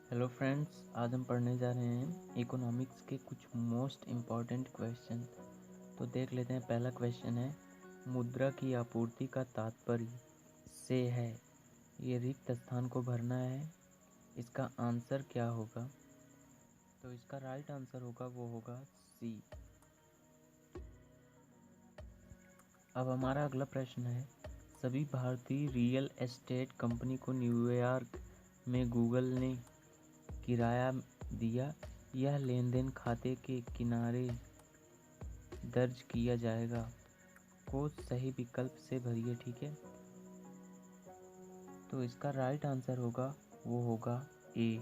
Hello friends, आज हम पढ़ने जा रहे हैं इकोनॉमिक्स के कुछ मोस्ट इम्पॉर्टेंट क्वेश्चन। तो देख लेते हैं। पहला क्वेश्चन है, मुद्रा की आपूर्ति का तात्पर्य से है। ये रिक्त स्थान को भरना है। इसका आंसर क्या होगा? तो इसका राइट आंसर होगा सी। अब हमारा अगला प्रश्न है, सभी भारतीय रियल एस्टेट कंपनी को न्यूयॉर्क में गूगल ने किराया दिया। यह लेन देन खाते के किनारे दर्ज किया जाएगा। को सही विकल्प से भरिए। ठीक है, तो इसका राइट आंसर होगा ए।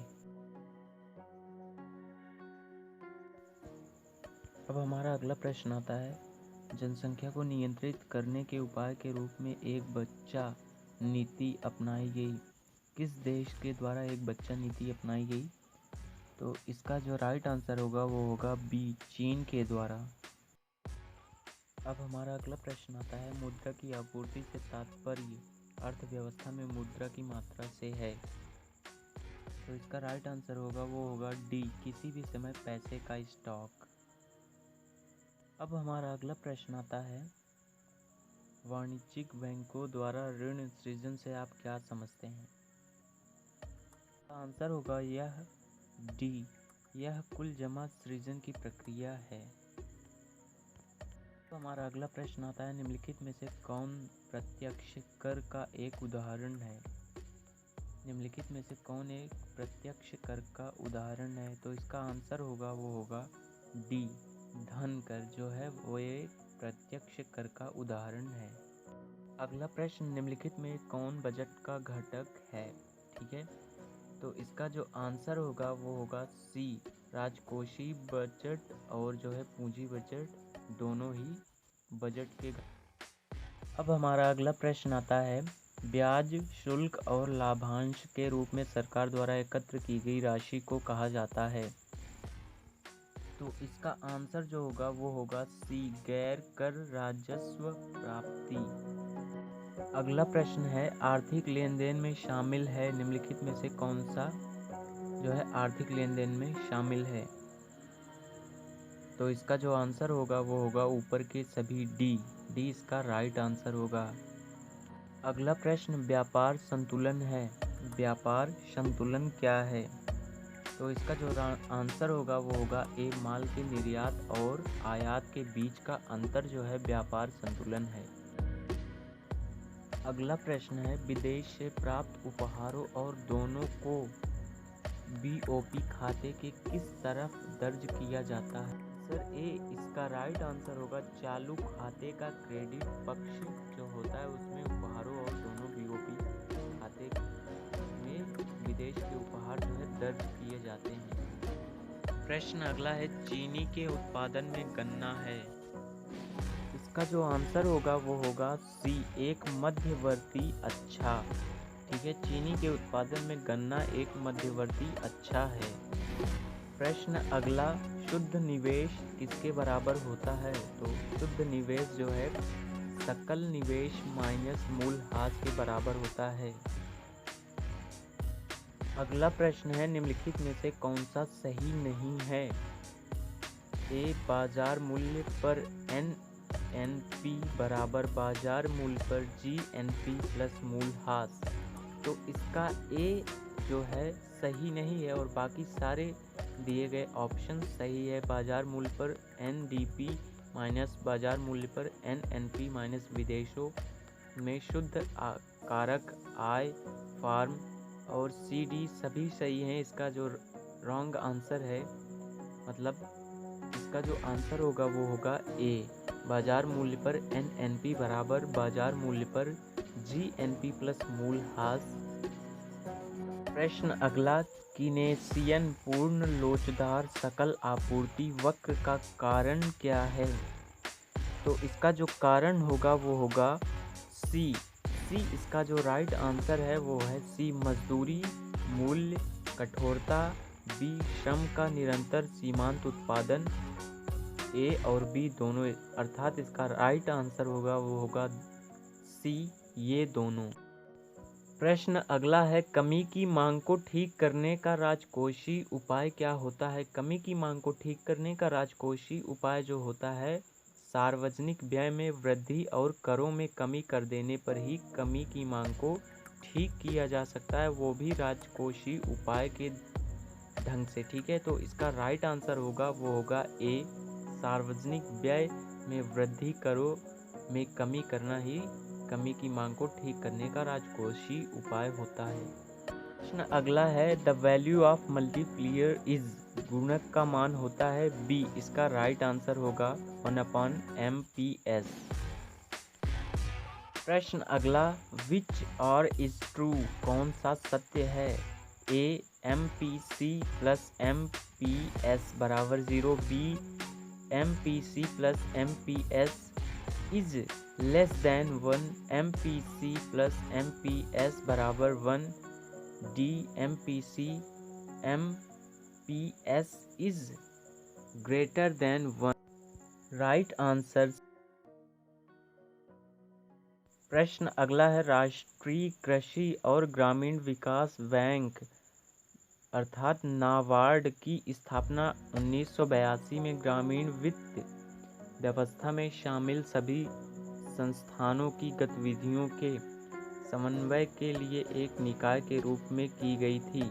अब हमारा अगला प्रश्न आता है, जनसंख्या को नियंत्रित करने के उपाय के रूप में एक बच्चा नीति अपनाई गई। किस देश के द्वारा एक बच्चा नीति अपनाई गई? तो इसका जो राइट आंसर होगा बी, चीन के द्वारा। अब हमारा अगला प्रश्न आता है, मुद्रा की आपूर्ति से तात्पर्य अर्थव्यवस्था में मुद्रा की मात्रा से है। तो इसका राइट आंसर होगा डी, किसी भी समय पैसे का स्टॉक। अब हमारा अगला प्रश्न आता है, वाणिज्यिक बैंकों द्वारा ऋण सृजन से आप क्या समझते हैं? आंसर होगा यह डी, यह कुल जमा सृजन की प्रक्रिया है। तो हमारा अगला प्रश्न आता है, निम्नलिखित में से कौन प्रत्यक्ष कर का एक उदाहरण है? निम्नलिखित में से कौन एक प्रत्यक्ष कर का उदाहरण है? तो इसका आंसर होगा डी, धन कर जो है वो एक प्रत्यक्ष कर का उदाहरण है। अगला प्रश्न, निम्नलिखित में कौन बजट का घटक है? ठीक है, तो इसका जो आंसर होगा सी, राजकोषीय बजट और जो है पूंजी बजट दोनों ही बजट के। अब हमारा अगला प्रश्न आता है, ब्याज, शुल्क और लाभांश के रूप में सरकार द्वारा एकत्र की गई राशि को कहा जाता है। तो इसका आंसर जो होगा सी, गैर कर राजस्व प्राप्ति। अगला प्रश्न है, आर्थिक लेन देन में शामिल है, निम्नलिखित में से कौन सा जो है आर्थिक लेन देन में शामिल है? तो इसका जो आंसर होगा ऊपर के सभी डी इसका राइट आंसर होगा। अगला प्रश्न, व्यापार संतुलन है। व्यापार संतुलन क्या है? तो इसका जो आंसर होगा ए, माल के निर्यात और आयात के बीच का अंतर जो है व्यापार संतुलन है। अगला प्रश्न है, विदेश से प्राप्त उपहारों और दोनों को बीओपी खाते के किस तरफ दर्ज किया जाता है? सर ए, इसका राइट आंसर होगा चालू खाते का क्रेडिट पक्ष जो होता है उसमें उपहारों और दोनों बीओपी खाते में विदेश के उपहार जो है दर्ज किए जाते हैं। प्रश्न अगला है, चीनी के उत्पादन में गन्ना है। इसका जो आंसर होगा सी, एक मध्यवर्ती अच्छा। ठीक है, चीनी के उत्पादन में गन्ना एक मध्यवर्ती अच्छा है। प्रश्न अगला, शुद्ध निवेश किसके बराबर होता है? तो शुद्ध निवेश जो है सकल निवेश माइनस मूल्यह्रास के बराबर होता है। अगला प्रश्न है, निम्नलिखित में से कौन सा सही नहीं है? ए, बाजार मूल्य पर NNP बराबर बाजार मूल्य पर GNP प्लस मूल्यह्रास। तो इसका ए जो है सही नहीं है और बाकी सारे दिए गए ऑप्शन सही है। बाजार मूल्य पर NDP माइनस बाजार मूल्य पर NNP माइनस विदेशों में शुद्ध कारक आय फार्म और CD सभी सही हैं। इसका जो रॉन्ग आंसर है, मतलब इसका जो आंसर होगा ए, बाजार मूल्य पर NNP बराबर बाजार मूल्य पर GNP प्लस मूल्यह्रास। प्रश्न अगला, कीनेसियन पूर्ण लोचदार सकल आपूर्ति वक्र का कारण क्या है? तो इसका जो कारण होगा सी, इसका जो राइट आंसर है वो है सी, मजदूरी मूल्य कठोरता, बी, श्रम का निरंतर सीमांत उत्पादन। ए और बी दोनों, अर्थात इसका राइट आंसर होगा सी, ये दोनों। प्रश्न अगला है, कमी की मांग को ठीक करने का राजकोषीय उपाय क्या होता है? कमी की मांग को ठीक करने का राजकोषीय उपाय जो होता है, सार्वजनिक व्यय में वृद्धि और करों में कमी कर देने पर ही कमी की मांग को ठीक किया जा सकता है, वो भी राजकोषीय उपाय के ढंग से। ठीक है, तो इसका राइट आंसर होगा वो होगा ए, सार्वजनिक व्यय में वृद्धि, करों में कमी करना ही कमी की मांग को ठीक करने का राजकोषीय उपाय होता है। प्रश्न अगला है, द वैल्यू ऑफ मल्टीप्लियर इज, गुणक का मान होता है बी, इसका राइट आंसर होगा 1/MPS। प्रश्न अगला, विच और इज ट्रू, कौन सा सत्य है? ए, MPC प्लस MPS बराबर 0, B, MPC plus MPS is less than 1, MPC plus MPS बराबर 1, D, MPC MPS is greater than 1। Right answer. प्रश्न अगला है, राष्ट्रीय कृषि और ग्रामीण विकास बैंक अर्थात नाबार्ड की स्थापना 1982 में ग्रामीण वित्त व्यवस्था में शामिल सभी संस्थानों की गतिविधियों के समन्वय के लिए एक निकाय के रूप में की गई थी।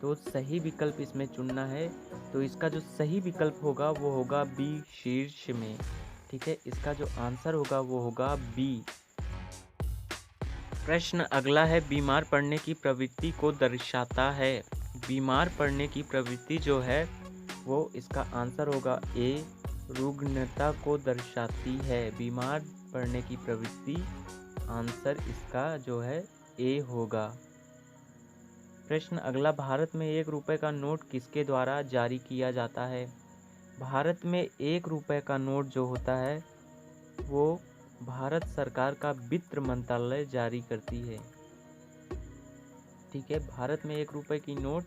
तो सही विकल्प इसमें चुनना है, तो इसका जो सही विकल्प होगा वो होगा बी, शीर्ष में। ठीक है, इसका जो आंसर होगा वो होगा बी। प्रश्न अगला है, बीमार पड़ने की प्रवृत्ति को दर्शाता है। बीमार पड़ने की प्रवृत्ति जो है वो इसका आंसर होगा ए, रुग्णता को दर्शाती है। बीमार पड़ने की प्रवृत्ति आंसर इसका जो है ए होगा। प्रश्न अगला, भारत में 1 रुपये का नोट किसके द्वारा जारी किया जाता है? भारत में 1 रुपये का नोट जो होता है वो भारत सरकार का वित्त मंत्रालय जारी करती है। ठीक है, भारत में 1 रुपये की नोट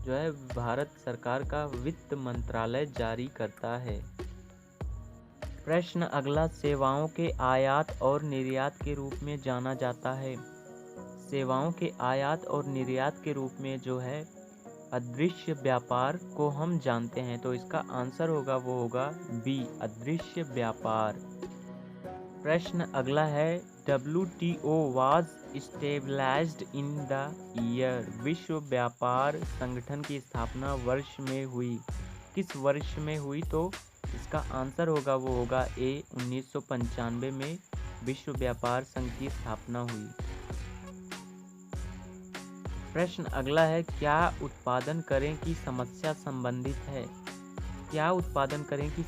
जो है भारत सरकार का वित्त मंत्रालय जारी करता है। प्रश्न अगला, सेवाओं के आयात और निर्यात के रूप में जाना जाता है। सेवाओं के आयात और निर्यात के रूप में जो है अदृश्य व्यापार को हम जानते हैं, तो इसका आंसर होगा वो होगा बी, अदृश्य व्यापार। प्रश्न अगला है, WTO was established in the year, विश्व व्यापार संगठन की स्थापना वर्ष में हुई, किस वर्ष में हुई? तो इसका आंसर होगा वो होगा ए, 1995 में विश्व व्यापार संघ की स्थापना हुई। प्रश्न अगला है, क्या उत्पादन करें की समस्या संबंधित है? क्या उत्पादन करें की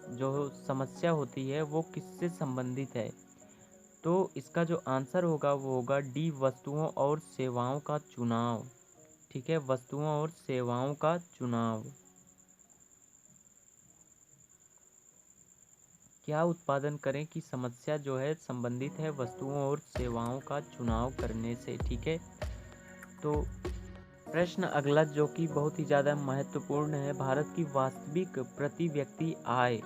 जो समस्या होती है वो किससे संबंधित है? तो इसका जो आंसर होगा वो होगा डी, वस्तुओं और सेवाओं का चुनाव। ठीक है, वस्तुओं और सेवाओं का चुनाव। क्या उत्पादन करें की समस्या जो है संबंधित है वस्तुओं और सेवाओं का चुनाव करने से। ठीक है, तो प्रश्न अगला जो कि बहुत ही ज़्यादा महत्वपूर्ण है, भारत की वास्तविक प्रति व्यक्ति आय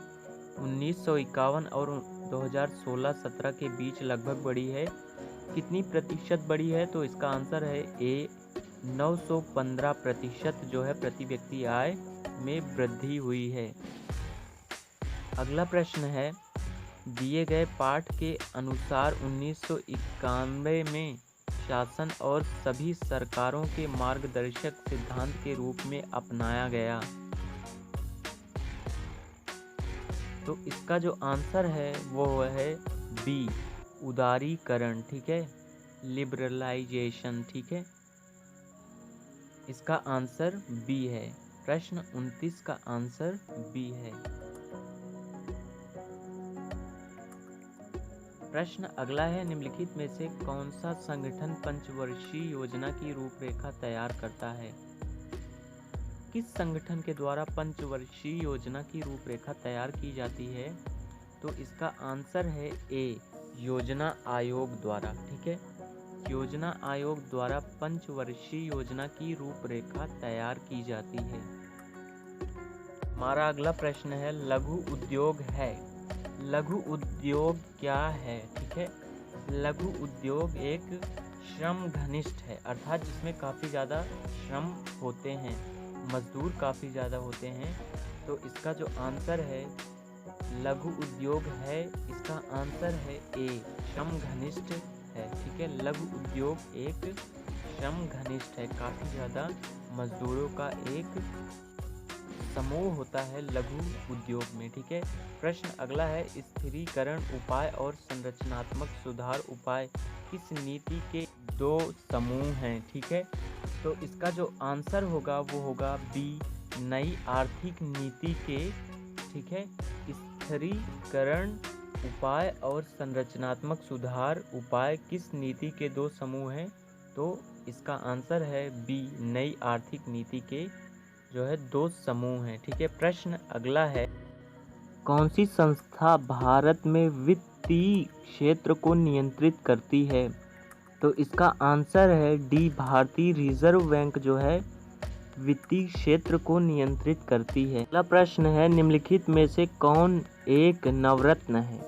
1951 और 2016-17 के बीच लगभग बढ़ी है, कितनी प्रतिशत बढ़ी है? तो इसका आंसर है ए, 915% जो है प्रति व्यक्ति आय में वृद्धि हुई है। अगला प्रश्न है, दिए गए पाठ के अनुसार 1991 में शासन और सभी सरकारों के मार्गदर्शक सिद्धांत के रूप में अपनाया गया। तो इसका जो आंसर है वो है बी, उदारीकरण। ठीक है, लिबरलाइजेशन। ठीक है, इसका आंसर बी है। प्रश्न 29 का आंसर बी है। प्रश्न अगला है, निम्नलिखित में से कौन सा संगठन पंचवर्षीय योजना की रूपरेखा तैयार करता है? किस संगठन के द्वारा पंचवर्षीय योजना की रूपरेखा तैयार की जाती है? तो इसका आंसर है ए, योजना आयोग द्वारा। ठीक है, योजना आयोग द्वारा पंचवर्षीय योजना की रूपरेखा तैयार की जाती है। हमारा अगला प्रश्न है, लघु उद्योग है। लघु उद्योग क्या है? ठीक है, लघु उद्योग एक श्रम घनिष्ठ है, अर्थात जिसमें काफ़ी ज़्यादा श्रम होते हैं, मजदूर काफ़ी ज़्यादा होते हैं। तो इसका जो आंसर है लघु उद्योग है, इसका आंसर है ए, श्रम घनिष्ठ है। ठीक है, लघु उद्योग एक श्रम घनिष्ठ है, काफ़ी ज़्यादा मजदूरों का एक समूह होता है लघु उद्योग में। ठीक है, प्रश्न अगला है, स्थिरीकरण उपाय और संरचनात्मक सुधार उपाय किस नीति के दो समूह हैं? ठीक है, तो इसका जो आंसर होगा वो होगा बी, नई आर्थिक नीति के। ठीक है, स्थिरीकरण उपाय और संरचनात्मक सुधार उपाय किस नीति के दो समूह हैं? तो इसका आंसर है बी, नई आर्थिक नीति के जो है दो समूह हैं। ठीक है, प्रश्न अगला है, कौन सी संस्था भारत में वित्तीय क्षेत्र को नियंत्रित करती है? तो इसका आंसर है डी, भारतीय रिजर्व बैंक जो है वित्तीय क्षेत्र को नियंत्रित करती है। अगला प्रश्न है, निम्नलिखित में से कौन एक नवरत्न है?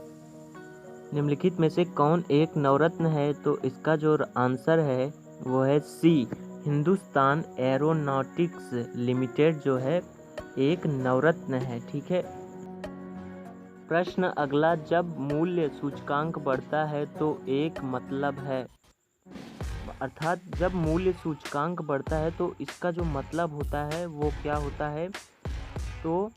निम्नलिखित में से कौन एक नवरत्न है? तो इसका जो आंसर है वो है सी, हिंदुस्तान एरोनॉटिक्स लिमिटेड जो है एक नवरत्न है। ठीक है, प्रश्न अगला, जब मूल्य सूचकांक बढ़ता है तो एक मतलब है, अर्थात जब मूल्य सूचकांक बढ़ता है तो इसका जो मतलब होता है वो क्या होता है? तो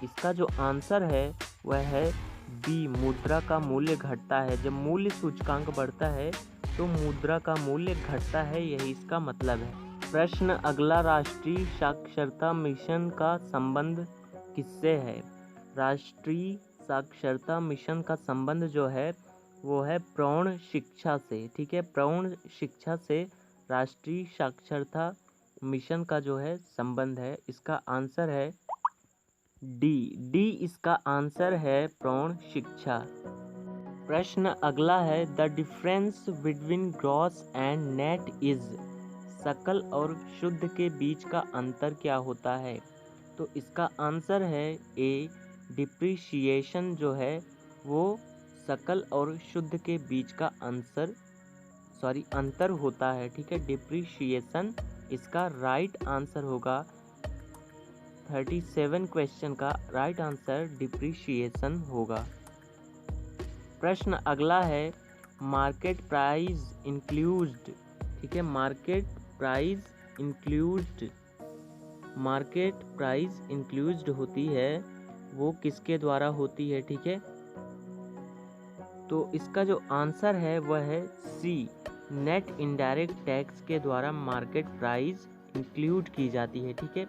इसका जो आंसर है वह है बी, मुद्रा का मूल्य घटता है। जब मूल्य सूचकांक बढ़ता है तो मुद्रा का मूल्य घटता है, यही इसका मतलब है। प्रश्न अगला, राष्ट्रीय साक्षरता मिशन का संबंध किससे है? राष्ट्रीय साक्षरता मिशन का संबंध जो है वो है प्रौढ़ शिक्षा से। ठीक है, प्रौढ़ शिक्षा से राष्ट्रीय साक्षरता मिशन का जो है संबंध है। इसका आंसर है डी, इसका आंसर है प्रौढ़ शिक्षा। प्रश्न अगला है, the difference between gross and net is, सकल और शुद्ध के बीच का अंतर क्या होता है? तो इसका आंसर है ए, डिप्रिशिएशन जो है वो सकल और शुद्ध के बीच का अंतर होता है। ठीक है, डिप्रिशिएशन इसका राइट आंसर होगा। 37 क्वेश्चन का राइट आंसर डिप्रिशिएशन होगा। प्रश्न अगला है, मार्केट प्राइस इंक्लूड्ड। ठीक है, मार्केट प्राइस इंक्लूड्ड होती है वो किसके द्वारा होती है? ठीक है, तो इसका जो आंसर है वह है सी, नेट इनडायरेक्ट टैक्स के द्वारा मार्केट प्राइस इंक्लूड की जाती है। ठीक है,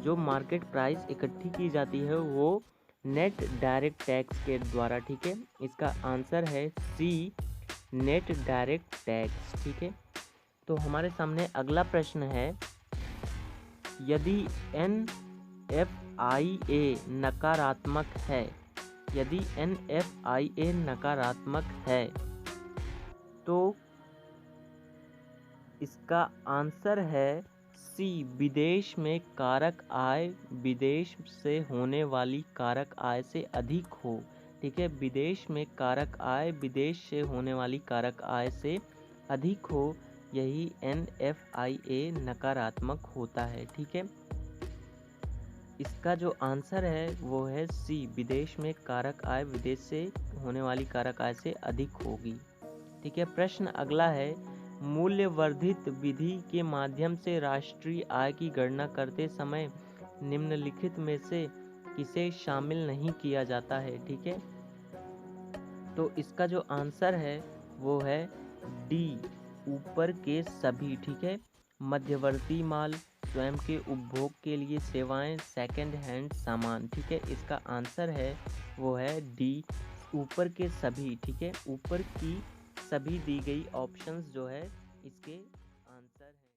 जो मार्केट प्राइस इकट्ठी की जाती है वो नेट डायरेक्ट टैक्स के द्वारा। ठीक है, इसका आंसर है सी, नेट डायरेक्ट टैक्स। ठीक है, तो हमारे सामने अगला प्रश्न है, यदि NFIA नकारात्मक है, यदि NFIA नकारात्मक है तो इसका आंसर है सी, विदेश में कारक आय विदेश से होने वाली कारक आय से अधिक हो। ठीक है, विदेश में कारक आय विदेश से होने वाली कारक आय से अधिक हो, यही NFIA नकारात्मक होता है। ठीक है, इसका जो आंसर है वो है सी, विदेश में कारक आय विदेश से होने वाली कारक आय से अधिक होगी। ठीक है, प्रश्न अगला है, मूल्य वर्धित विधि के माध्यम से राष्ट्रीय आय की गणना करते समय निम्नलिखित में से किसे शामिल नहीं किया जाता है? ठीक है, तो इसका जो आंसर है वो है डी, ऊपर के सभी। ठीक है, मध्यवर्ती माल, स्वयं के उपभोग के लिए सेवाएं, सेकंड हैंड सामान। ठीक है, इसका आंसर है वो है डी, ऊपर के सभी। ठीक है, ऊपर की सभी दी गई ऑप्शंस जो है इसके